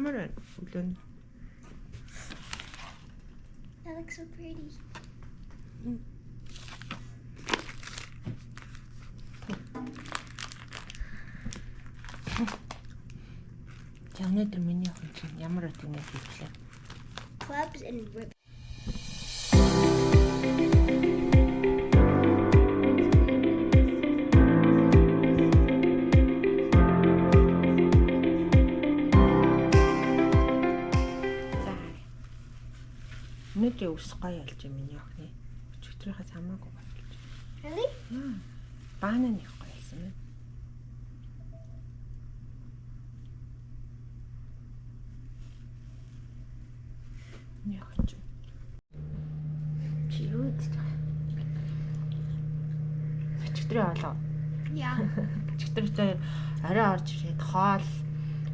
That looks so pretty. Clubs and ribbons. Өнөөдөр ус гоё болж юм миний охины. Өчигдрийнхээс хамаагүй гоё болж. Really? Баанаа нэг гоё болсон байна. Миний охин ч. Чи юу гэж байгаа? Өчигдрээ олоо. Yeah. Өчигдөр орой орж ирээд хоол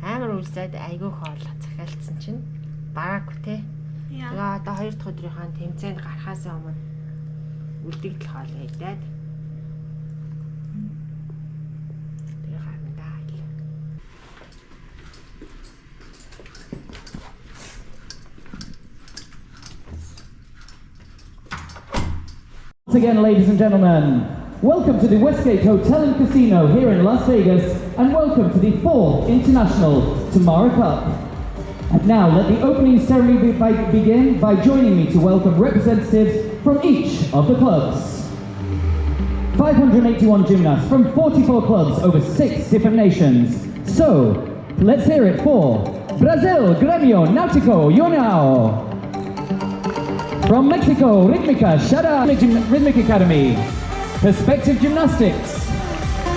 амар үлсээд айгүй хоол захиалцсан чинь бараагүй те. Yeah. Тэгээ одоо 2 дахь өдрийнхөө тэмцээнд гарахаас өмнө үлдэгдэл хоол идээд тэгээ харандаа ил. Once again, ladies and gentlemen, welcome to the Westgate Hotel and Casino here in Las Vegas, and welcome to the 4th International Tamara Cup. And now let the opening ceremony begin by joining me to welcome representatives from each of the clubs. 581 gymnasts from 44 clubs over 6 different nations. So, let's hear it for Brazil, Gremio Nautico Yonao. From Mexico, Ritmica Shada Rhythmic Academy. Perspective Gymnastics.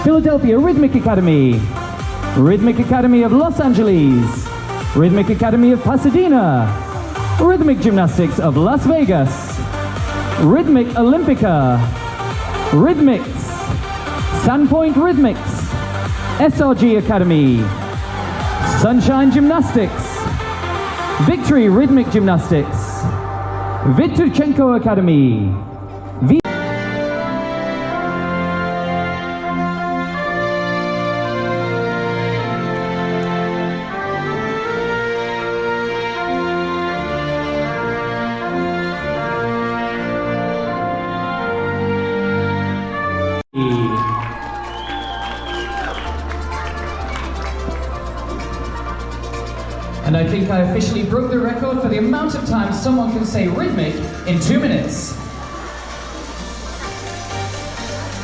Philadelphia Rhythmic Academy. Rhythmic Academy of Los Angeles. Rhythmic Academy of Pasadena, Rhythmic Gymnastics of Las Vegas, Rhythmic Olympica, Rhythmics, Sandpoint Rhythmics, SRG Academy, Sunshine Gymnastics, Victory Rhythmic Gymnastics, Vityuchenko Academy, and I think I officially broke the record for the amount of time someone can say rhythmic in 2 minutes.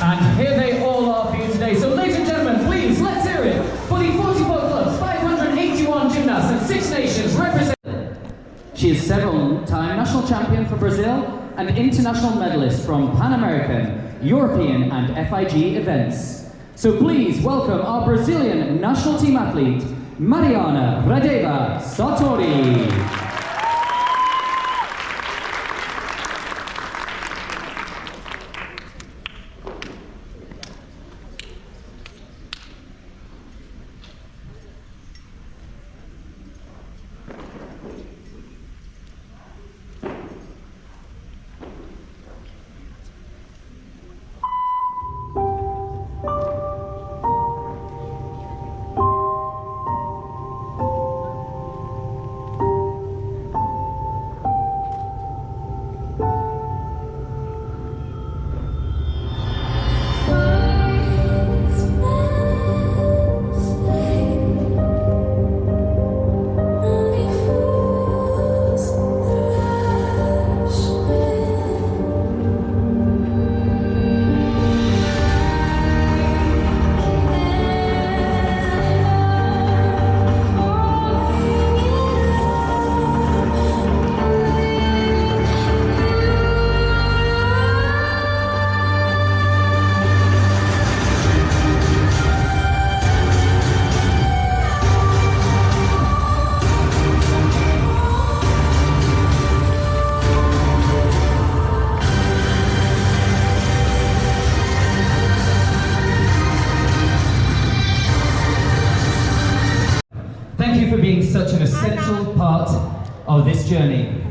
And here they all are for you today. So ladies and gentlemen, please, let's hear it for the 44 clubs, 581 gymnasts and 6 nations represented. She is several-time national champion for Brazil and international medalist from Pan American, European and FIG events. So please welcome our Brazilian national team athlete, Mariana Radeva Sartori. For being such an essential part of this journey.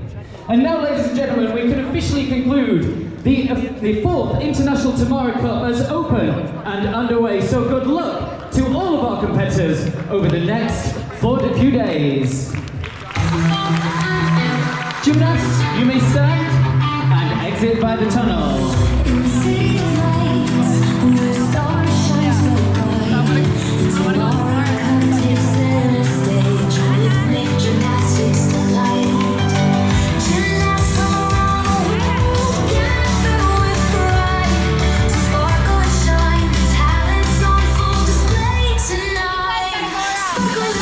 And now, ladies and gentlemen, we can officially conclude the 4th International Tamara Cup as open and underway. So good luck to all of our competitors over the next for a few days. Gymnasts, you may stand and exit by the tunnel. In the city of lights, where the stars shine so bright, tomorrow comes center stage, rhythmic gymnastics delight. Gymnasts from around the world gather with pride to sparkle and shine, talents on full display tonight. Sparkle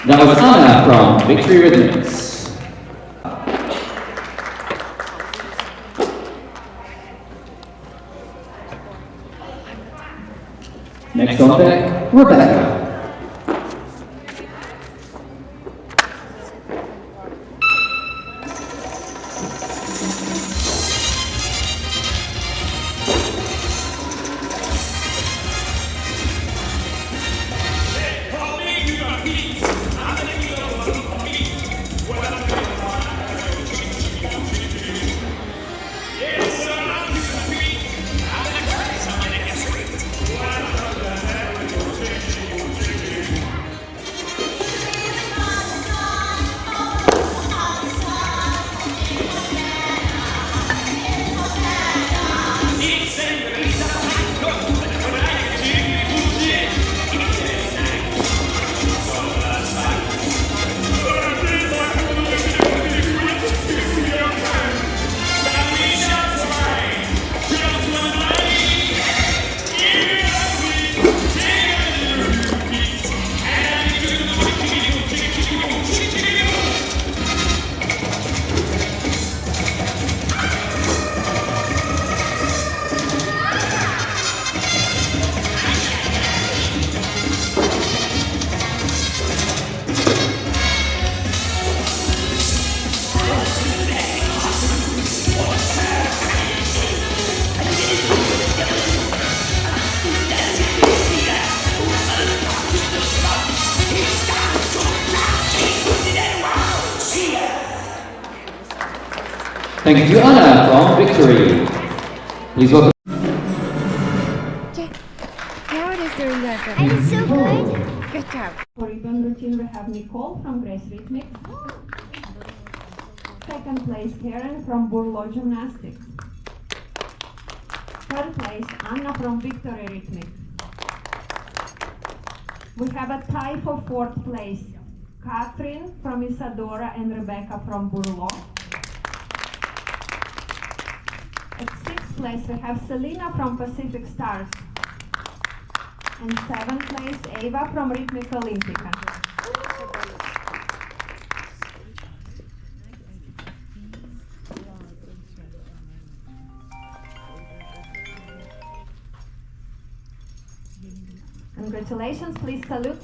That was Anna from Victory Rhythmics. Next on deck, Rebecca. Thank you, Anna from Victory. Please welcome. How is there I did so good. Good job. For ribbon routine, we have Nicole from Grace Rhythmic. Second place, Karen from Burlo Gymnastics. Third place, Anna from Victory Rhythmic. We have a tie for fourth place, Catherine from Isadora and Rebecca from Burlo. At sixth place, we have Selena from Pacific Stars. And seventh place, Ava from Rhythmic Olympica. Congratulations, please salute